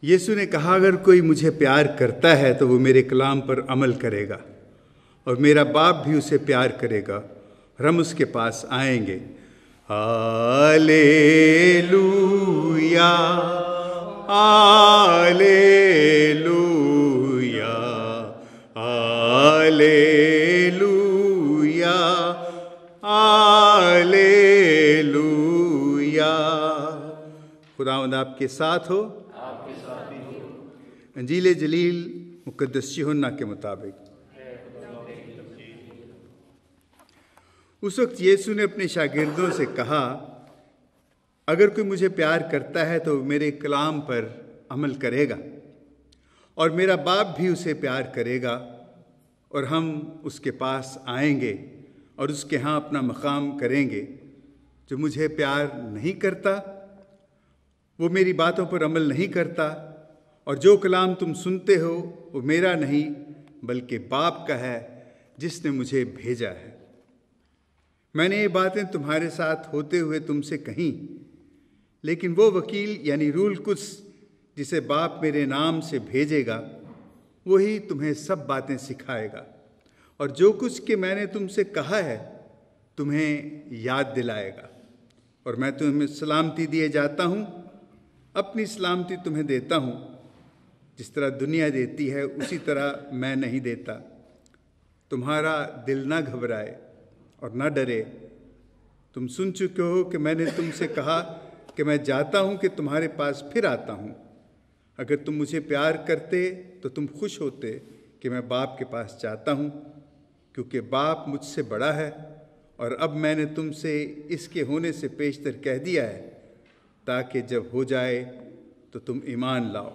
यीशु ने कहा, अगर कोई मुझे प्यार करता है तो वो मेरे कलाम पर अमल करेगा और मेरा बाप भी उसे प्यार करेगा और हम उसके पास आएंगे। Hallelujah, hallelujah, hallelujah, hallelujah. खुदावंद आपके साथ हो, आपके साथ ही हो। अंजील जलील मुकद्दस यूहन्ना के मुताबिक। उस वक्त यीशु ने अपने शागिर्दों से कहा, अगर कोई मुझे प्यार करता है तो मेरे कलाम पर अमल करेगा और मेरा बाप भी उसे प्यार करेगा और हम उसके पास आएंगे और उसके यहाँ अपना मकाम करेंगे। जो मुझे प्यार नहीं करता वो मेरी बातों पर अमल नहीं करता, और जो कलाम तुम सुनते हो वो मेरा नहीं बल्कि बाप का है जिसने मुझे भेजा है। मैंने ये बातें तुम्हारे साथ होते हुए तुमसे कहीं, लेकिन वो वकील यानी रूल कुद्स जिसे बाप मेरे नाम से भेजेगा वही तुम्हें सब बातें सिखाएगा और जो कुछ कि मैंने तुमसे कहा है तुम्हें याद दिलाएगा। और मैं तुम्हें सलामती दिए जाता हूँ, अपनी सलामती तुम्हें देता हूँ। जिस तरह दुनिया देती है उसी तरह मैं नहीं देता। तुम्हारा दिल ना घबराए और न डरे। तुम सुन चुके हो कि मैंने तुमसे कहा कि मैं जाता हूँ कि तुम्हारे पास फिर आता हूँ। अगर तुम मुझे प्यार करते तो तुम खुश होते कि मैं बाप के पास जाता हूँ, क्योंकि बाप मुझसे बड़ा है और अब मैंने तुमसे इसके होने से पेशतर कह दिया है ताकि जब हो जाए तो तुम ईमान लाओ।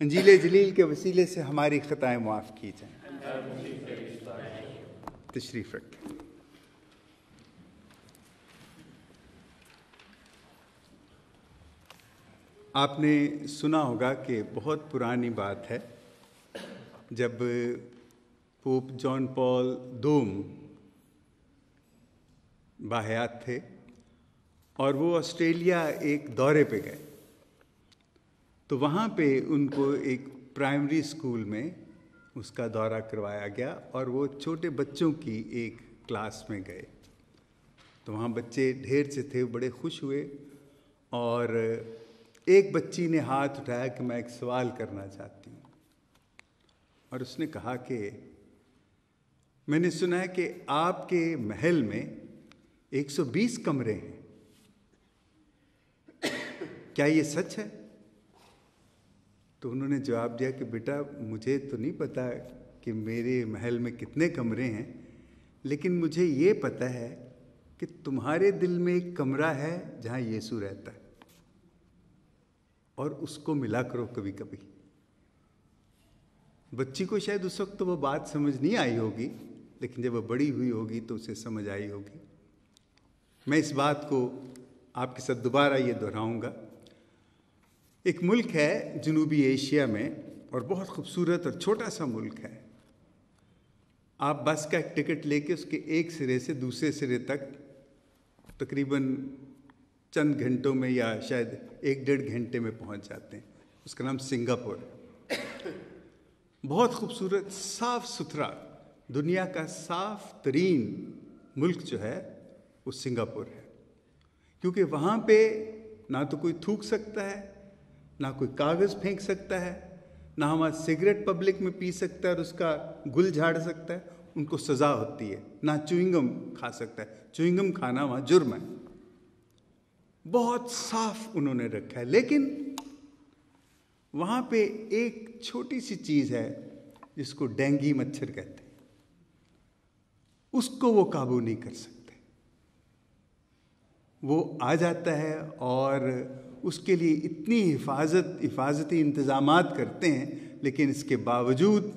अंजील जलील के वसीले से हमारी खताएं माफ़ की जाएं। तशरीफ़ रखें। आपने सुना होगा कि बहुत पुरानी बात है, जब पोप जॉन पॉल II बाहयात थे और वो ऑस्ट्रेलिया एक दौरे पे गए, तो वहाँ पे उनको एक प्राइमरी स्कूल में उसका दौरा करवाया गया और वो छोटे बच्चों की एक क्लास में गए। तो वहाँ बच्चे ढेर से थे, बड़े खुश हुए और एक बच्ची ने हाथ उठाया कि मैं एक सवाल करना चाहती हूँ। और उसने कहा कि मैंने सुना है कि आपके महल में 120 कमरे हैं, क्या ये सच है? तो उन्होंने जवाब दिया कि बेटा मुझे तो नहीं पता कि मेरे महल में कितने कमरे हैं, लेकिन मुझे ये पता है कि तुम्हारे दिल में एक कमरा है जहाँ यीशु रहता है और उसको मिला करो कभी कभी। बच्ची को शायद उस वक्त तो वो बात समझ नहीं आई होगी, लेकिन जब वो बड़ी हुई होगी तो उसे समझ आई होगी। मैं इस बात को आपके साथ दोबारा ये दोहराऊंगा। एक मुल्क है जनूबी एशिया में और बहुत खूबसूरत और छोटा सा मुल्क है। आप बस का एक टिकट लेके उसके एक सिरे से दूसरे सिरे तक तकरीबन चंद घंटों में या शायद 1-1.5 घंटे में पहुंच जाते हैं। उसका नाम सिंगापुर है। बहुत खूबसूरत, साफ सुथरा, दुनिया का साफ तरीन मुल्क जो है वो सिंगापुर है, क्योंकि वहाँ पे ना तो कोई थूक सकता है, ना कोई कागज़ फेंक सकता है, ना हमारा सिगरेट पब्लिक में पी सकता है और उसका गुल झाड़ सकता है, उनको सज़ा होती है। ना च्युइंगम खा सकता है, च्युइंगम खाना वहाँ जुर्म है। बहुत साफ उन्होंने रखा है, लेकिन वहाँ पे एक छोटी सी चीज़ है जिसको डेंगू मच्छर कहते हैं, उसको वो काबू नहीं कर सकते। वो आ जाता है और उसके लिए इतनी हिफाजती इंतज़ामात करते हैं, लेकिन इसके बावजूद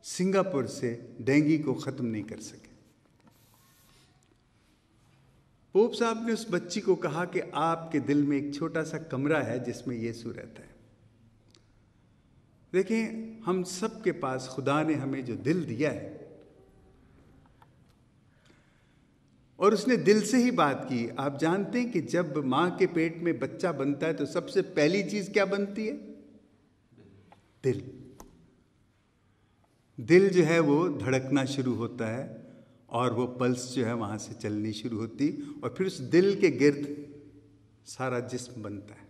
सिंगापुर से डेंगू को ख़त्म नहीं कर सके। पोप साहब ने उस बच्ची को कहा कि आपके दिल में एक छोटा सा कमरा है जिसमें यीशु रहता है। देखें, हम सब के पास खुदा ने हमें जो दिल दिया है, और उसने दिल से ही बात की। आप जानते हैं कि जब माँ के पेट में बच्चा बनता है तो सबसे पहली चीज क्या बनती है? दिल। दिल जो है वो धड़कना शुरू होता है और वो पल्स जो है वहां से चलनी शुरू होती, और फिर उस दिल के गिर्द सारा जिस्म बनता है।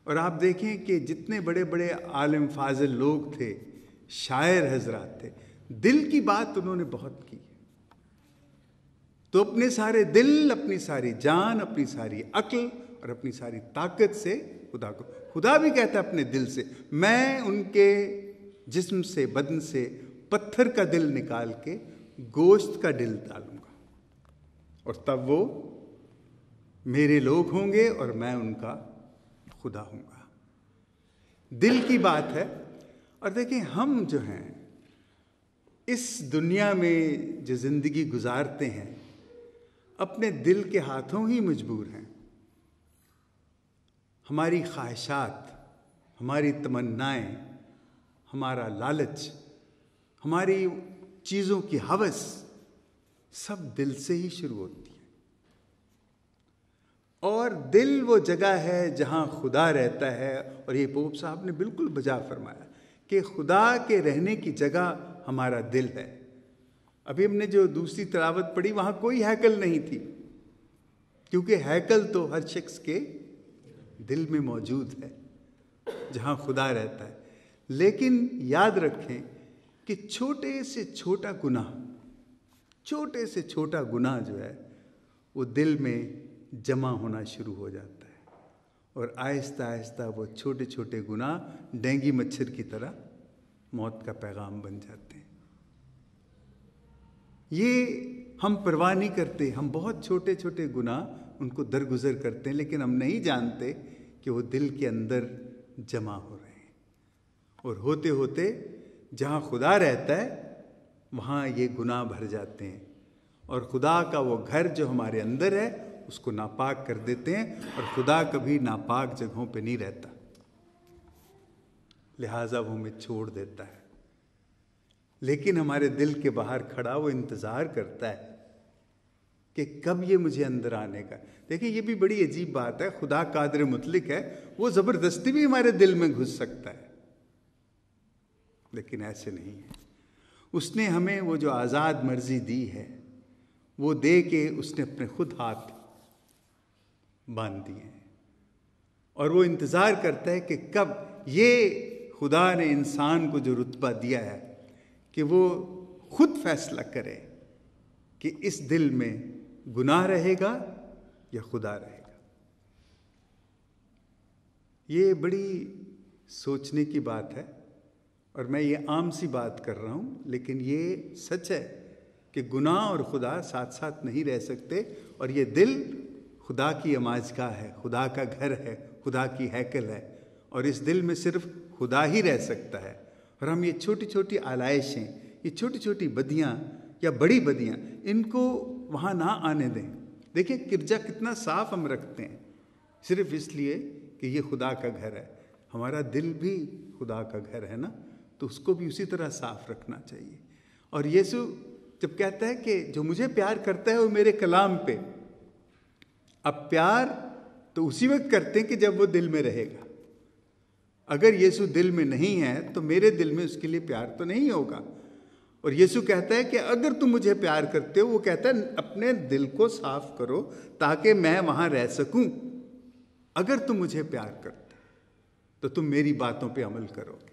और आप देखें कि जितने बड़े बड़े आलिम फाजिल लोग थे, शायर हजरात थे, दिल की बात उन्होंने बहुत की। तो अपने सारे दिल, अपनी सारी जान, अपनी सारी अक्ल और अपनी सारी ताकत से खुदा को, खुदा भी कहता है अपने दिल से, मैं उनके जिस्म से, बदन से पत्थर का दिल निकाल के गोश्त का दिल डालूंगा, और तब वो मेरे लोग होंगे और मैं उनका खुदा हूंगा। दिल की बात है। और देखिए, हम जो हैं इस दुनिया में जो जिंदगी गुजारते हैं, अपने दिल के हाथों ही मजबूर हैं। हमारी ख्वाहिशात, हमारी तमन्नाएं, हमारा लालच, हमारी चीज़ों की हवस सब दिल से ही शुरू होती है। और दिल वो जगह है जहाँ खुदा रहता है। और ये पोप साहब ने बिल्कुल बजा फरमाया कि खुदा के रहने की जगह हमारा दिल है। अभी हमने जो दूसरी तिलावत पढ़ी, वहाँ कोई हैकल नहीं थी, क्योंकि हैकल तो हर शख्स के दिल में मौजूद है जहाँ खुदा रहता है। लेकिन याद रखें कि छोटे से छोटा गुनाह, छोटे से छोटा गुनाह जो है वो दिल में जमा होना शुरू हो जाता है, और आहिस्ता आहिस्ता वो छोटे छोटे गुनाह डेंगू मच्छर की तरह मौत का पैगाम बन जाते हैं। ये हम परवाह नहीं करते, हम बहुत छोटे छोटे गुनाह उनको दरगुजर करते हैं, लेकिन हम नहीं जानते कि वो दिल के अंदर जमा हो रहे हैं। और होते होते जहाँ खुदा रहता है वहाँ ये गुनाह भर जाते हैं, और खुदा का वो घर जो हमारे अंदर है उसको नापाक कर देते हैं। और खुदा कभी नापाक जगहों पे नहीं रहता, लिहाजा वो हमें छोड़ देता है। लेकिन हमारे दिल के बाहर खड़ा वो इंतज़ार करता है कि कब ये मुझे अंदर आने का। देखिए, ये भी बड़ी अजीब बात है। खुदा कादिर मुतलिक है, वो ज़बरदस्ती भी हमारे दिल में घुस सकता है, लेकिन ऐसे नहीं है। उसने हमें वो जो आज़ाद मर्जी दी है वो दे के उसने अपने खुद हाथ बांध दिए हैं, और वो इंतज़ार करता है कि कब ये खुदा ने इंसान को जो रुतबा दिया है कि वो खुद फैसला करे कि इस दिल में गुनाह रहेगा या खुदा रहेगा। ये बड़ी सोचने की बात है, और मैं ये आम सी बात कर रहा हूँ, लेकिन ये सच है कि गुनाह और खुदा साथ साथ नहीं रह सकते। और ये दिल खुदा की अमाजगाह है, खुदा का घर है, खुदा की हैकल है, और इस दिल में सिर्फ खुदा ही रह सकता है। और हम ये छोटी छोटी आलाइशें, ये छोटी छोटी बदियाँ या बड़ी बदियाँ, इनको वहाँ ना आने दें। देखिए, गिरजा कितना साफ हम रखते हैं, सिर्फ इसलिए कि ये खुदा का घर है। हमारा दिल भी खुदा का घर है ना, तो उसको भी उसी तरह साफ रखना चाहिए। और यीशु जब कहता है कि जो मुझे प्यार करता है वो मेरे कलाम पे, अब प्यार तो उसी वक्त करते हैं कि जब वो दिल में रहेगा। अगर यीशु दिल में नहीं है तो मेरे दिल में उसके लिए प्यार तो नहीं होगा। और यीशु कहता है कि अगर तुम मुझे प्यार करते हो, वो कहता है अपने दिल को साफ करो ताकि मैं वहां रह सकूं। अगर तुम मुझे प्यार करते तो तुम मेरी बातों पे अमल करोगे।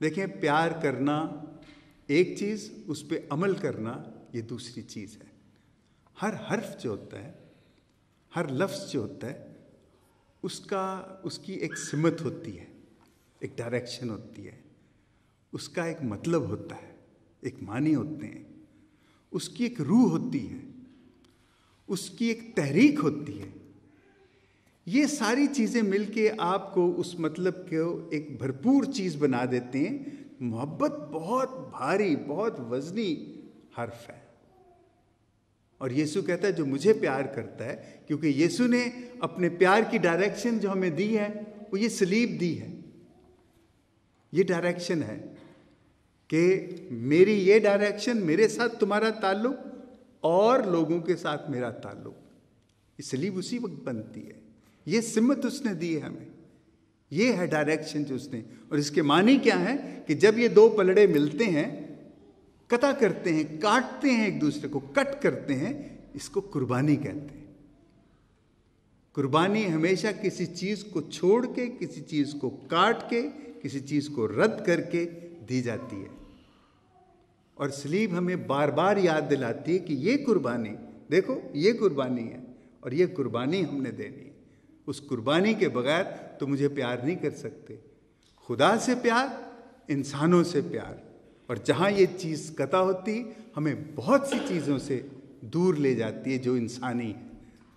देखें, प्यार करना एक चीज़, उस पर अमल करना ये दूसरी चीज़ है। हर हर्फ जो होता है, हर लफ्ज़ जो होता है, उसकी एक सिमत होती है, एक डायरेक्शन होती है, उसका एक मतलब होता है, एक मानी होते हैं, उसकी एक रूह होती है, उसकी एक तहरीक होती है। ये सारी चीज़ें मिलके आपको उस मतलब को एक भरपूर चीज़ बना देते हैं। मोहब्बत बहुत भारी, बहुत वजनी हर्फ है। और यीशु कहता है जो मुझे प्यार करता है, क्योंकि यीशु ने अपने प्यार की डायरेक्शन जो हमें दी है वो ये सलीब दी है, ये डायरेक्शन है कि मेरी ये डायरेक्शन, मेरे साथ तुम्हारा ताल्लुक और लोगों के साथ मेरा ताल्लुक, इसलिए उसी वक्त बनती है। ये सिमत उसने दी है हमें, ये है डायरेक्शन जो उसने। और इसके मानी क्या है कि जब ये दो पलड़े मिलते हैं, कता करते हैं, काटते हैं, एक दूसरे को कट करते हैं, इसको कुर्बानी कहते हैं। कुर्बानी हमेशा किसी चीज को छोड़ के, किसी चीज को काट के, किसी चीज को रद्द करके दी जाती है। और सलीब हमें बार बार याद दिलाती है कि ये कुर्बानी, देखो ये कुर्बानी है और ये कुर्बानी हमने देनी है। उस कुर्बानी के बगैर तो मुझे प्यार नहीं कर सकते। खुदा से प्यार, इंसानों से प्यार। और जहाँ ये चीज़ कता होती, हमें बहुत सी चीज़ों से दूर ले जाती है जो इंसानी है,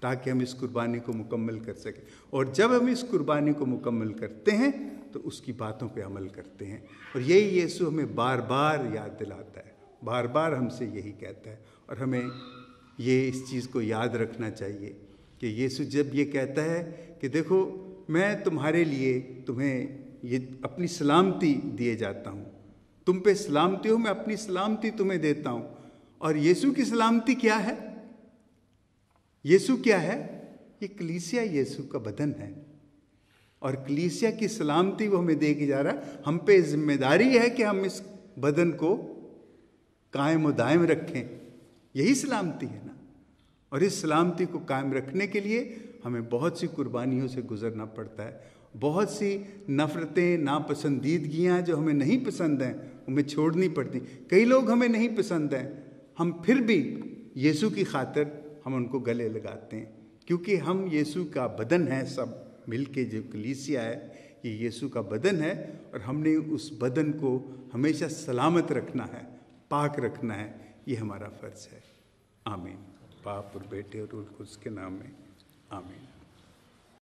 ताकि हम इस कुर्बानी को मुकम्मल कर सकें। और जब हम इस कुर्बानी को मुकम्मल करते हैं तो उसकी बातों पे अमल करते हैं। और यही यीशु हमें बार बार याद दिलाता है, बार बार हमसे यही कहता है। और हमें ये इस चीज़ को याद रखना चाहिए कि यीशु जब ये कहता है कि देखो मैं तुम्हारे लिए, तुम्हें ये अपनी सलामती दिए जाता हूँ, तुम पे सलामती हो, मैं अपनी सलामती तुम्हें देता हूँ। और यीशु की सलामती क्या है? यीशु क्या है? ये कलीसिया यीशु का बदन है। और कलीसिया की सलामती वो हमें दे के जा रहा है। हम पे जिम्मेदारी है कि हम इस बदन को कायम और दायम रखें। यही सलामती है ना। और इस सलामती को कायम रखने के लिए हमें बहुत सी कुर्बानियों से गुजरना पड़ता है। बहुत सी नफ़रतें, नापसंदीदगियाँ जो हमें नहीं पसंद हैं, हमें छोड़नी पड़ती। कई लोग हमें नहीं पसंद हैं, हम फिर भी यीशु की खातिर हम उनको गले लगाते हैं, क्योंकि हम यीशु का बदन है। सब मिलके जो कलीसिया है, ये यीशु का बदन है। और हमने उस बदन को हमेशा सलामत रखना है, पाक रखना है। ये हमारा फ़र्ज़ है। आमीन। बाप और बेटे और रूह कुद्स के नाम में आमीन।